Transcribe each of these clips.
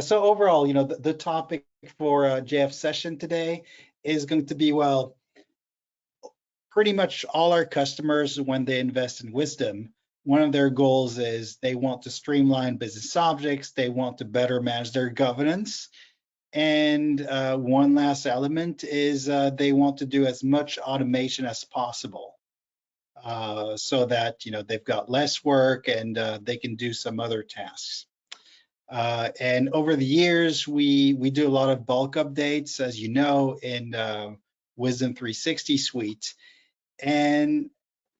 So overall, the topic for JF session today is going to be, well, pretty much all our customers, when they invest in Wiiisdom, one of their goals is they want to streamline business objects, they want to better manage their governance, and one last element is they want to do as much automation as possible. So that they've got less work and they can do some other tasks. And over the years, we do a lot of bulk updates, as you know, in Wiiisdom 360 suite. And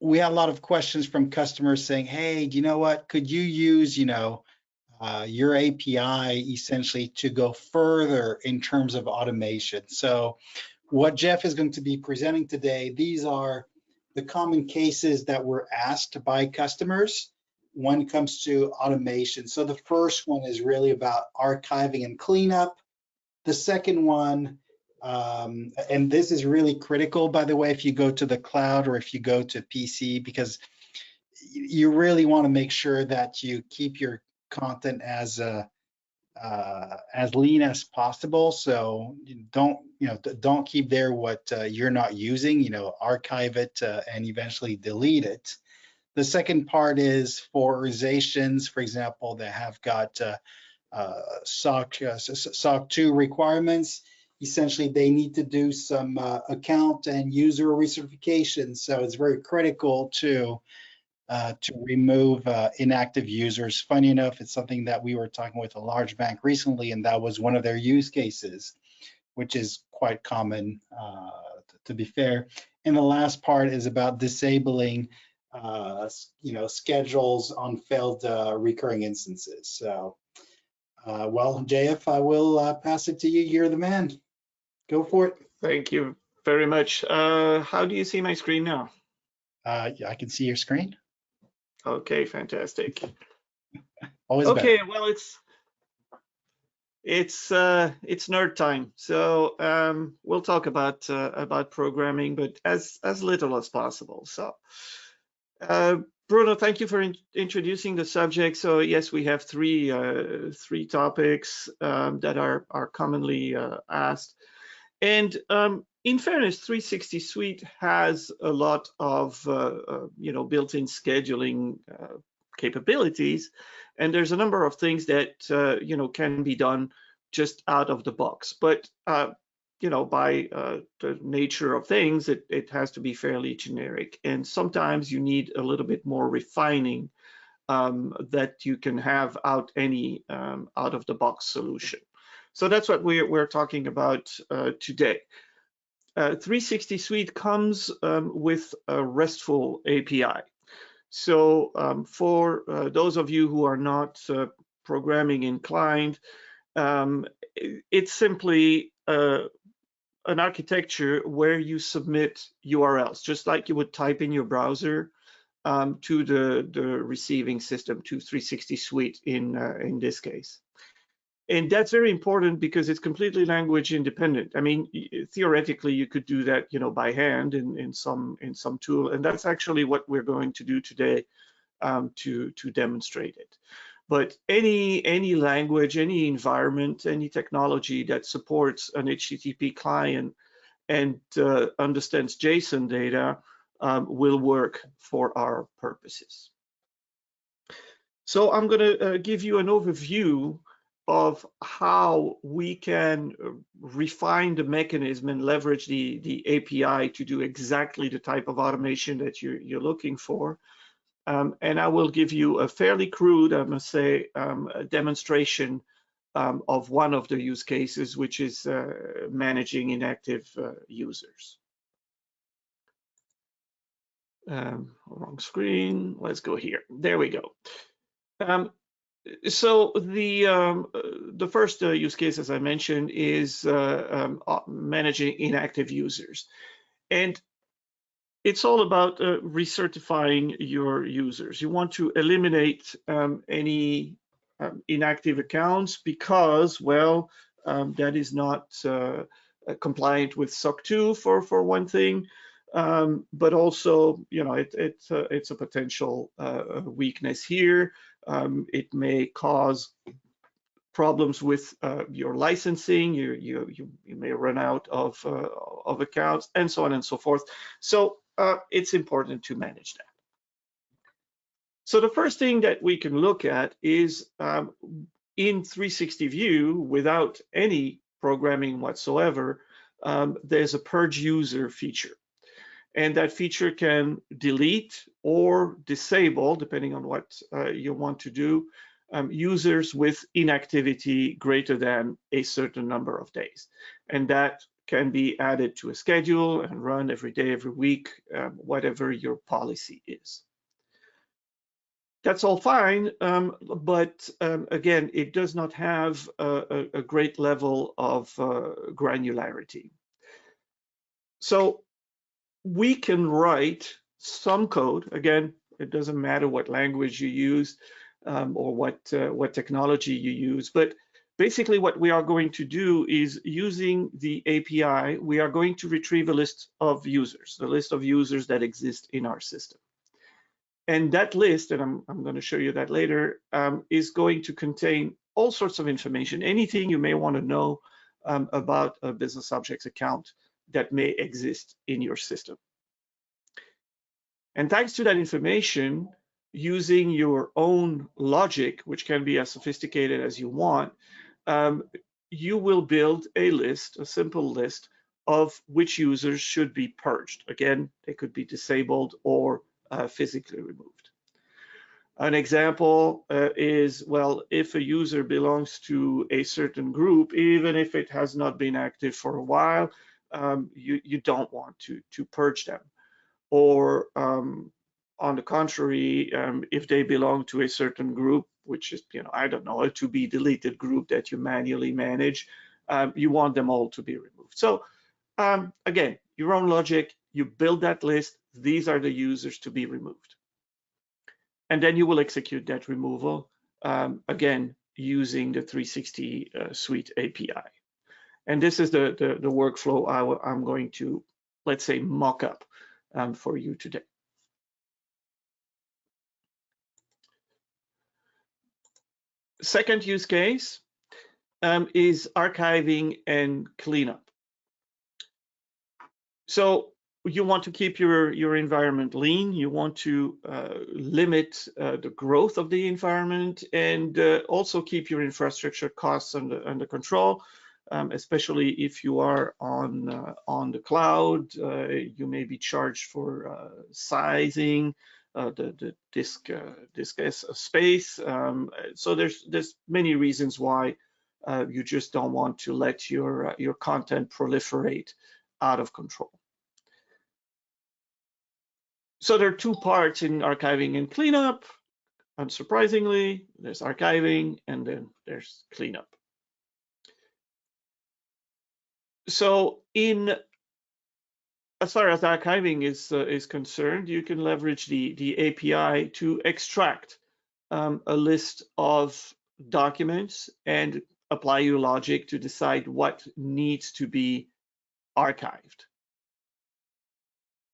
we had a lot of questions from customers saying, hey, do you know what? Could you use your API essentially to go further in terms of automation? So what Jeff is going to be presenting today, these are the common cases that were asked by customers when it comes to automation. So the first one is really about archiving and cleanup. The second one, and this is really critical, by the way, if you go to the cloud or if you go to PC, because you really want to make sure that you keep your content as lean as possible. So don't keep there what you're not using. Archive it and eventually delete it. The second part is for organizations, for example, that have got SOC 2 requirements. Essentially, they need to do some account and user recertification. So it's very critical to remove inactive users. Funny enough, it's something that we were talking with a large bank recently, and that was one of their use cases, which is quite common, to be fair. And the last part is about disabling, schedules on failed recurring instances. So, well, JF, I will pass it to you. You're the man. Go for it. Thank you very much. How do you see my screen now? I can see your screen. Okay, fantastic. Always okay, better. Well, it's nerd time. So we'll talk about programming, but as little as possible. So Bruno, thank you for introducing the subject. So yes, we have three topics that are commonly asked. And in fairness, 360 Suite has a lot of built-in scheduling capabilities, and there's a number of things that can be done just out of the box. But by the nature of things, it has to be fairly generic, and sometimes you need a little bit more refining that you can have out any out-of-the-box solution. So that's what we're talking about today. 360 Suite comes with a RESTful API. So for those of you who are not programming inclined, it's simply an architecture where you submit URLs, just like you would type in your browser to the receiving system, to 360 Suite in this case. And that's very important because it's completely language independent. I mean, theoretically, you could do that, by hand in some tool, and that's actually what we're going to do today to demonstrate it. But any language, any environment, any technology that supports an HTTP client and understands JSON data will work for our purposes. So I'm going to give you an overview of how we can refine the mechanism and leverage the API to do exactly the type of automation that you're looking for. And I will give you a fairly crude, I must say, demonstration of one of the use cases, which is managing inactive users. Wrong screen. Let's go here. There we go. So the first use case, as I mentioned, is managing inactive users. And it's all about recertifying your users. You want to eliminate any inactive accounts because, well, that is not compliant with SOC 2 for one thing, but also, it's a potential weakness here. It may cause problems with your licensing, you may run out of accounts, and so on and so forth. So it's important to manage that. So the first thing that we can look at is in 360 view, without any programming whatsoever, there's a purge user feature. And that feature can delete or disable, depending on what you want to do, users with inactivity greater than a certain number of days. And that can be added to a schedule and run every day, every week, whatever your policy is. That's all fine, but again, it does not have a great level of granularity. So we can write some code. Again, it doesn't matter what language you use or what technology you use, but basically what we are going to do is, using the API, we are going to retrieve a list of users, the list of users that exist in our system. And that list, and I'm going to show you that later, is going to contain all sorts of information, anything you may want to know about a BusinessObjects account that may exist in your system. And thanks to that information, using your own logic, which can be as sophisticated as you want, you will build a list, a simple list of which users should be purged. Again, they could be disabled or physically removed. An example is, well, if a user belongs to a certain group, even if it has not been active for a while, you don't want to purge them. Or on the contrary, if they belong to a certain group, which is, I don't know, a to be deleted group that you manually manage, you want them all to be removed. So again, your own logic, you build that list. These are the users to be removed. And then you will execute that removal, again, using the 360 Suite API. And this is the workflow I'm going to, let's say, mock up for you today. Second use case is archiving and cleanup. So you want to keep your environment lean. You want to limit the growth of the environment, and also keep your infrastructure costs under control, especially if you are on the cloud. You may be charged for sizing the disk space. So there's many reasons why you just don't want to let your content proliferate out of control. So there are two parts in archiving and cleanup. Unsurprisingly, there's archiving and then there's cleanup. So as far as archiving is concerned, you can leverage the API to extract a list of documents and apply your logic to decide what needs to be archived.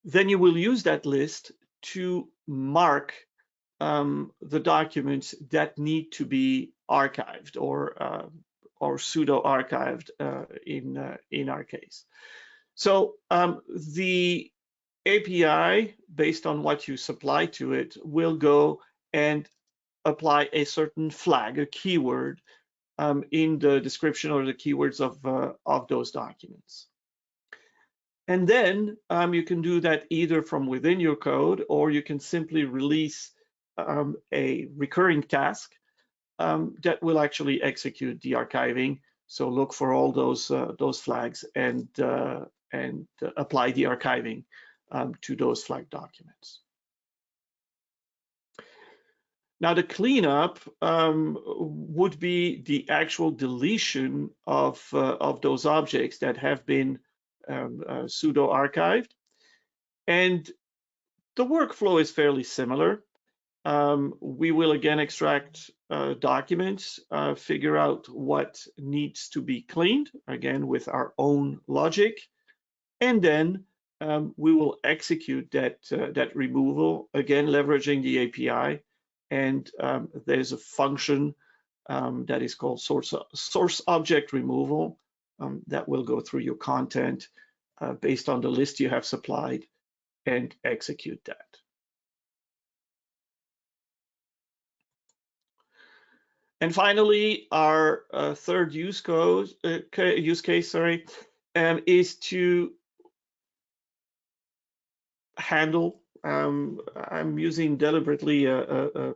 Then you will use that list to mark the documents that need to be archived or pseudo archived in our case. So the API, based on what you supply to it, will go and apply a certain flag, a keyword, in the description or the keywords of those documents. And then you can do that either from within your code, or you can simply release a recurring task that will actually execute the archiving. So look for all those flags and apply the archiving to those flag documents. Now the cleanup would be the actual deletion of those objects that have been pseudo archived, and the workflow is fairly similar. We will again extract documents, figure out what needs to be cleaned, again with our own logic, and then we will execute that removal, again leveraging the API. And there's a function that is called source object removal, that will go through your content based on the list you have supplied and execute that. And finally, our third use case, is to handle. I'm using deliberately a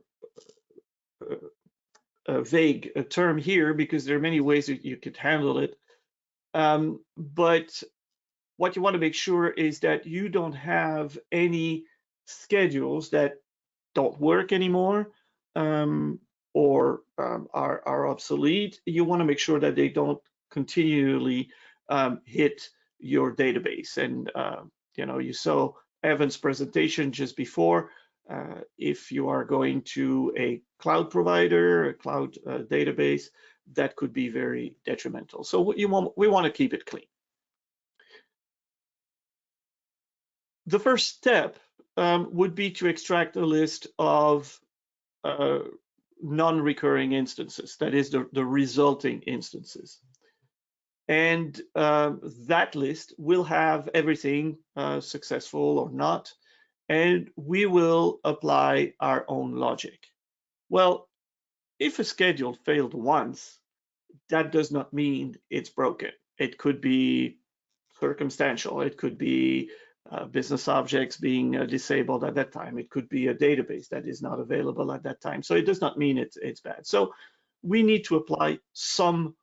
vague term here because there are many ways that you could handle it. But what you want to make sure is that you don't have any schedules that don't work anymore or are obsolete. You want to make sure that they don't continually hit your database. And you saw Evan's presentation just before. If you are going to a cloud provider, a cloud database, that could be very detrimental. So we want to keep it clean. The first step would be to extract a list of non-recurring instances, that is the resulting instances. And that list will have everything successful or not, and we will apply our own logic. Well, if a schedule failed once, that does not mean it's broken. It could be circumstantial. It could be business objects being disabled at that time. It could be a database that is not available at that time. So it does not mean it's bad. So we need to apply some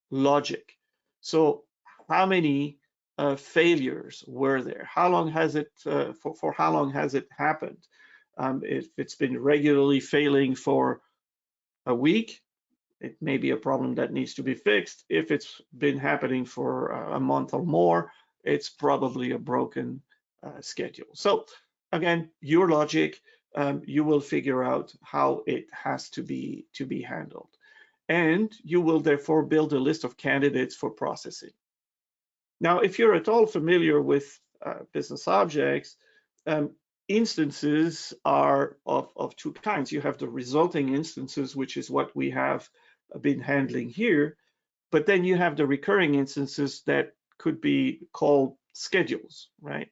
logic. So how many failures were there? How long has it, for how long has it happened? If it's been regularly failing for a week, it may be a problem that needs to be fixed. If it's been happening for a month or more, it's probably a broken schedule. So again, your logic, you will figure out how it has to be handled. And you will therefore build a list of candidates for processing. Now, if you're at all familiar with business objects, instances are of two kinds. You have the resulting instances, which is what we have been handling here, but then you have the recurring instances that could be called schedules, right?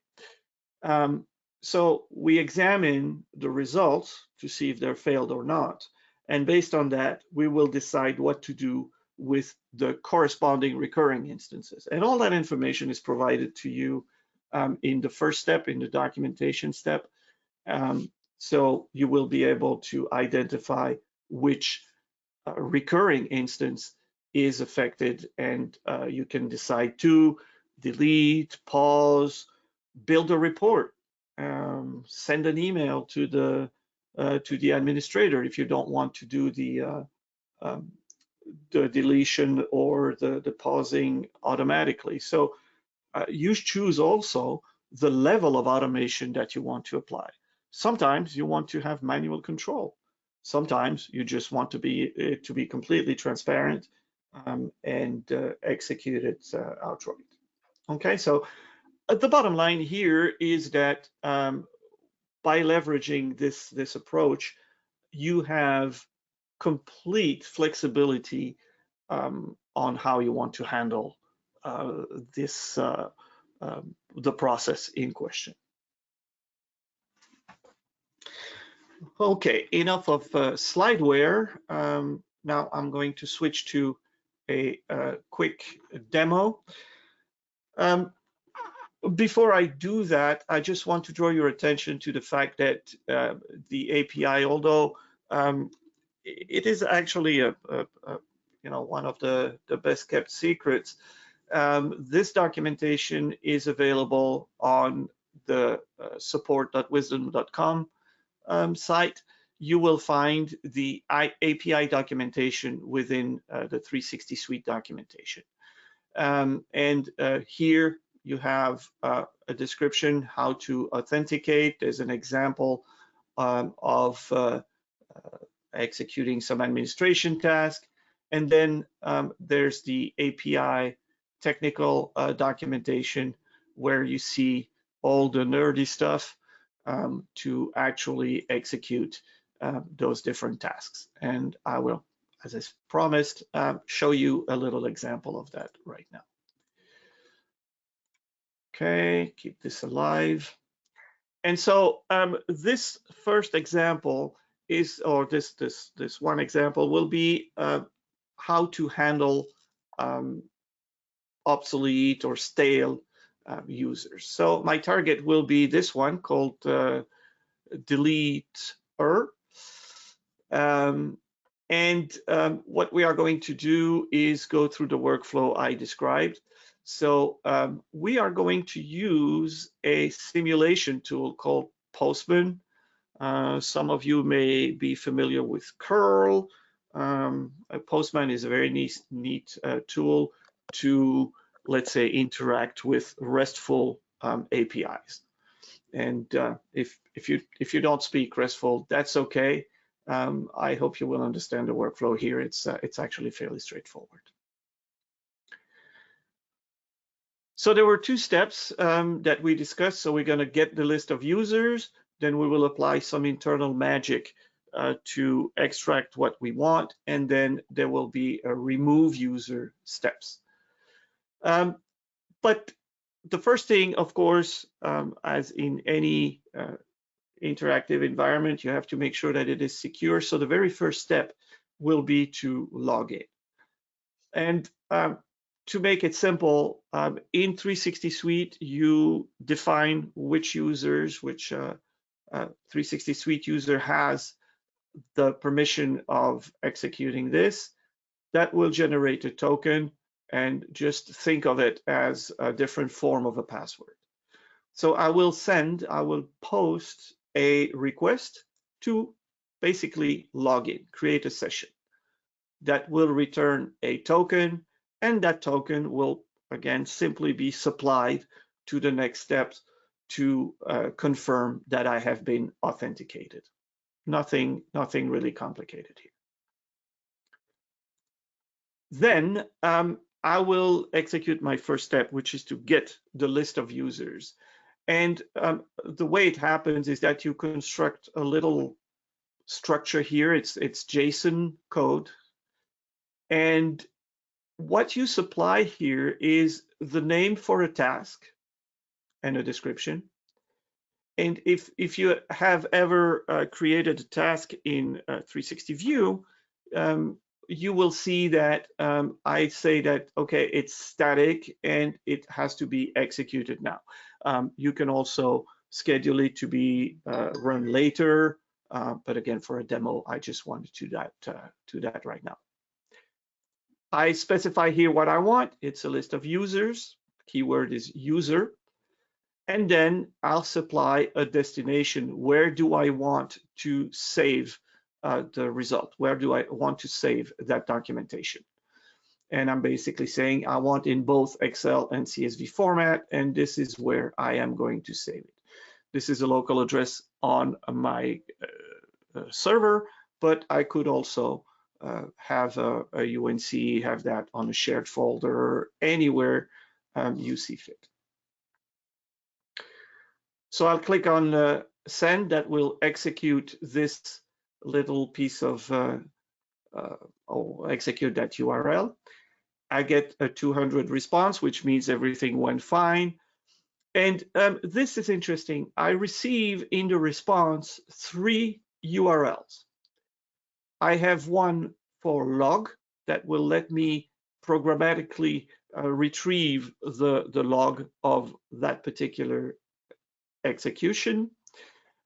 So we examine the results to see if they're failed or not. And based on that, we will decide what to do with the corresponding recurring instances. And all that information is provided to you in the first step, in the documentation step. So you will be able to identify which recurring instance is affected, and you can decide to delete, pause, build a report, send an email to the administrator if you don't want to do the deletion or the pausing automatically. So you choose also the level of automation that you want to apply. Sometimes you want to have manual control. Sometimes you just want to be completely transparent and execute it outright. Okay, so the bottom line here is that by leveraging this approach, you have complete flexibility on how you want to handle the process in question. Okay, enough of slideware. Now I'm going to switch to a quick demo. Before I do that, I just want to draw your attention to the fact that the API, although it is actually one of the best kept secrets, this documentation is available on the support.wiiisdom.com site. You will find the API documentation within the 360 Suite documentation. And here you have a description how to authenticate. There's an example of executing some administration task. And then there's the API technical documentation where you see all the nerdy stuff to actually execute those different tasks. And I will as I promised, show you a little example of that right now. Okay, keep this alive. And so this first example is, or this one example will be how to handle obsolete or stale users. So my target will be this one called delete-er. What we are going to do is go through the workflow I described. So we are going to use a simulation tool called Postman. Some of you may be familiar with curl. Postman is a very neat tool to, let's say, interact with RESTful APIs. And if you don't speak RESTful, that's okay. I hope you will understand the workflow here. It's actually fairly straightforward. So there were two steps that we discussed. So we're going to get the list of users, then we will apply some internal magic to extract what we want, and then there will be a remove user steps. But the first thing, of course, as in any interactive environment, you have to make sure that it is secure. So the very first step will be to log in. And to make it simple, in 360 Suite, you define which users, which 360 Suite user has the permission of executing this. That will generate a token, and just think of it as a different form of a password. So I will post a request to basically log in, create a session that will return a token, and that token will again simply be supplied to the next steps to confirm that I have been authenticated. Nothing really complicated here. Then I will execute my first step, which is to get the list of users. And the way it happens is that you construct a little structure here. It's JSON code. And what you supply here is the name for a task and a description. And if you have ever created a task in 360 View, you will see that I say that, okay, it's static and it has to be executed now. You can also schedule it to be run later, but again, for a demo, I just wanted to do that right now. I specify here what I want. It's a list of users. Keyword is user. And then I'll supply a destination. Where do I want to save the result? Where do I want to save that documentation? And I'm basically saying I want in both Excel and CSV format, and this is where I am going to save it. This is a local address on my server, but I could also have a UNC, have that on a shared folder, anywhere you see fit. So I'll click on send. That will execute this little piece of, execute that URL. I get a 200 response, which means everything went fine. And this is interesting. I receive in the response 3 URLs. I have one for log that will let me programmatically retrieve the log of that particular execution.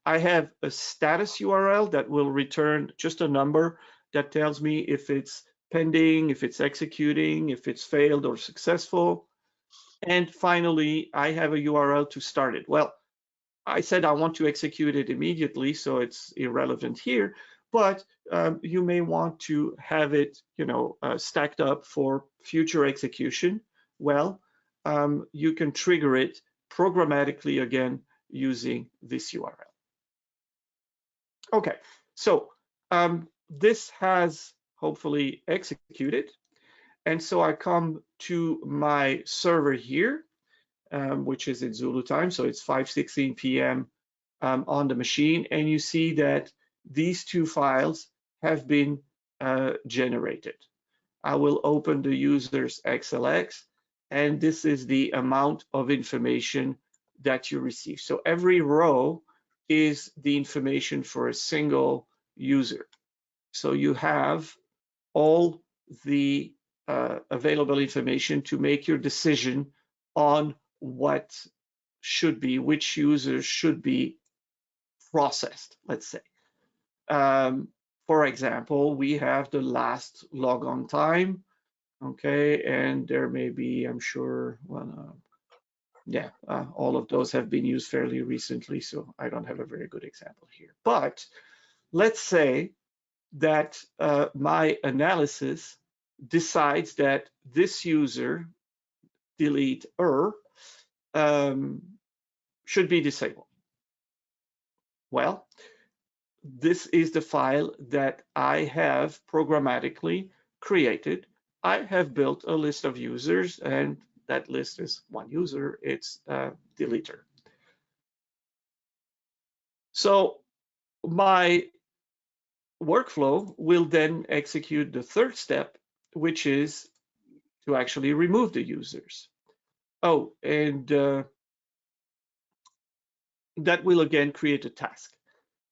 I have a status URL that will return just a number that tells me if it's pending, if it's executing, if it's failed or successful. And finally, I have a URL to start it. Well, I said I want to execute it immediately, so it's irrelevant here, but you may want to have it, stacked up for future execution. Well, you can trigger it programmatically again using this URL. Okay, so this has hopefully executed. And so I come to my server here, which is in Zulu time. So it's 5:16 p.m. On the machine. And you see that these 2 files have been generated. I will open the user's XLX, and this is the amount of information that you receive. So every row is the information for a single user. So you have all the available information to make your decision on what should be, which users should be processed, let's say. For example, we have the last logon time, okay, and there may be, I'm sure, well, yeah, all of those have been used fairly recently, so I don't have a very good example here. But let's say that my analysis decides that this user, delete should be disabled. Well, this is the file that I have programmatically created. I have built a list of users, and that list is one user, it's deleter. So my workflow will then execute the third step, which is to actually remove the users. Oh, and that will again create a task.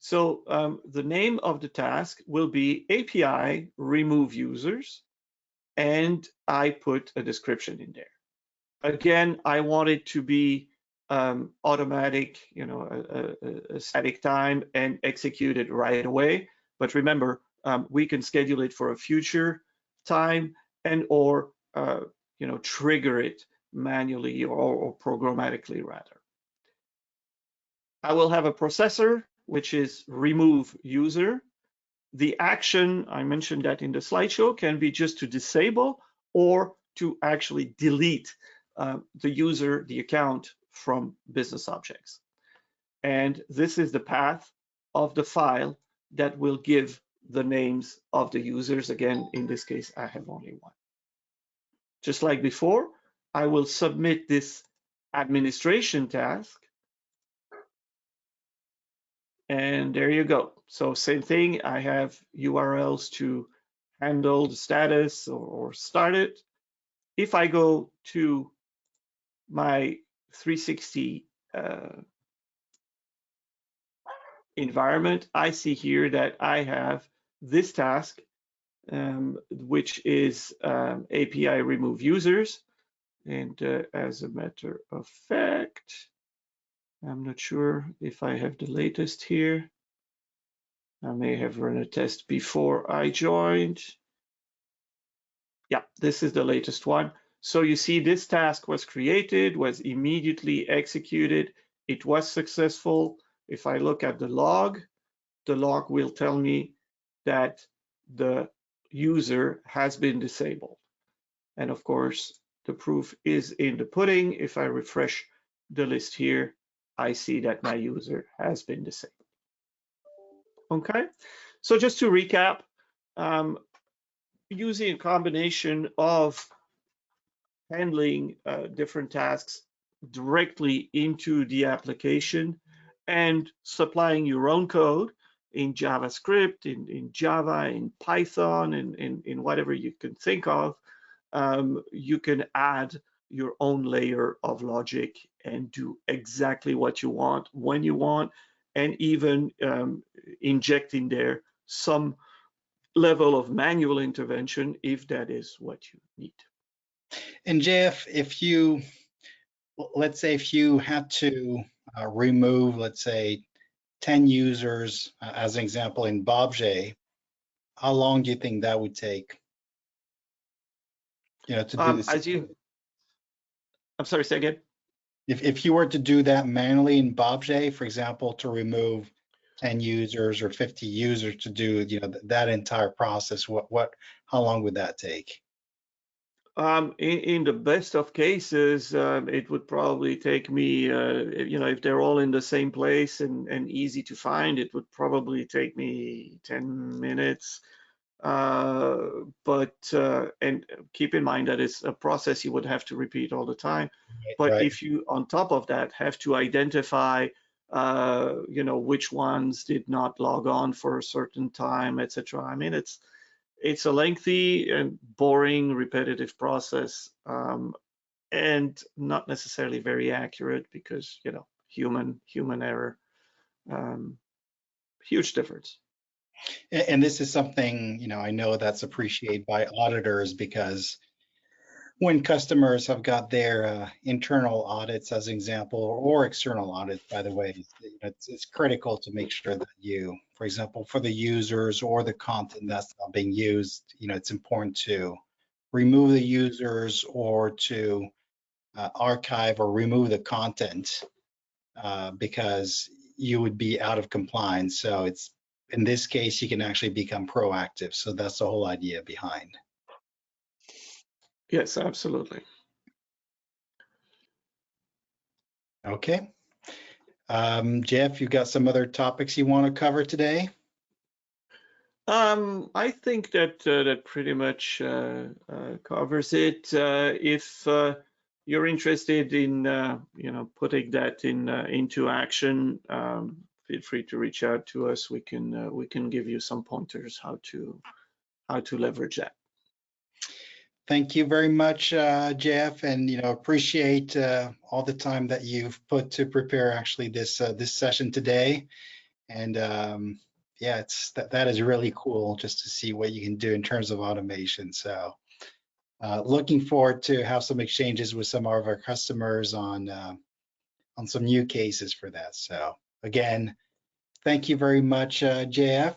So the name of the task will be API remove users, and I put a description in there. Again, I want it to be automatic, you know, a static time and executed right away. But remember, we can schedule it for a future time and or you know, trigger it manually or programmatically rather. I will have a processor, which is remove user. The action, I mentioned that in the slideshow, can be just to disable or to actually delete the user, the account from BusinessObjects. And this is the path of the file that will give the names of the users. Again, in this case, I have only one. Just like before, I will submit this administration task. And there you go. So same thing, I have URLs to handle the status or start it. If I go to my 360 environment, I see here that I have this task, which is API remove users. And as a matter of fact, I'm not sure if I have the latest here. I may have run a test before I joined. Yeah, this is the latest one. So you see this task was created, was immediately executed. It was successful. If I look at the log will tell me that the user has been disabled. And of course, the proof is in the pudding. If I refresh the list here, I see that my user has been disabled. Okay, so just to recap, using a combination of handling different tasks directly into the application and supplying your own code in JavaScript, in Java, in Python, in whatever you can think of, you can add your own layer of logic and do exactly what you want, when you want, and even inject in there some level of manual intervention if that is what you need. And JF, if you, let's say if you had to remove, let's say 10 users as an example in BobJ, how long do you think that would take? You know, to do this. I'm sorry, say again. If you were to do that manually in BobJ, for example, to remove 10 users or 50 users to do, you know, that entire process, how long would that take? In the best of cases, it would probably take me, you know, if they're all in the same place and easy to find, it would probably take me 10 minutes. But and keep in mind that it's a process you would have to repeat all the time. But Right. if you, on top of that, have to identify, you know, which ones did not log on for a certain time, etc. I mean, it's a lengthy and boring, repetitive process, and not necessarily very accurate because, you know, human error. Huge difference. And this is something, you know, I know that's appreciated by auditors, because when customers have got their internal audits, as an example, or external audits, by the way, it's critical to make sure that you, for example, for the users or the content that's not being used, you know, it's important to remove the users or to archive or remove the content, because you would be out of compliance. So it's, in this case, you can actually become proactive. So that's the whole idea behind. Yes, absolutely. Okay. Jeff, you got some other topics you want to cover today? I think that that pretty much covers it. If you're interested in you know, putting that into action, feel free to reach out to us. We can give you some pointers how to leverage that. Thank you very much, Jeff, and you know, appreciate all the time that you've put to prepare actually this session today. And yeah, that is really cool just to see what you can do in terms of automation. So looking forward to have some exchanges with some of our customers on some new cases for that. So again, thank you very much, JF.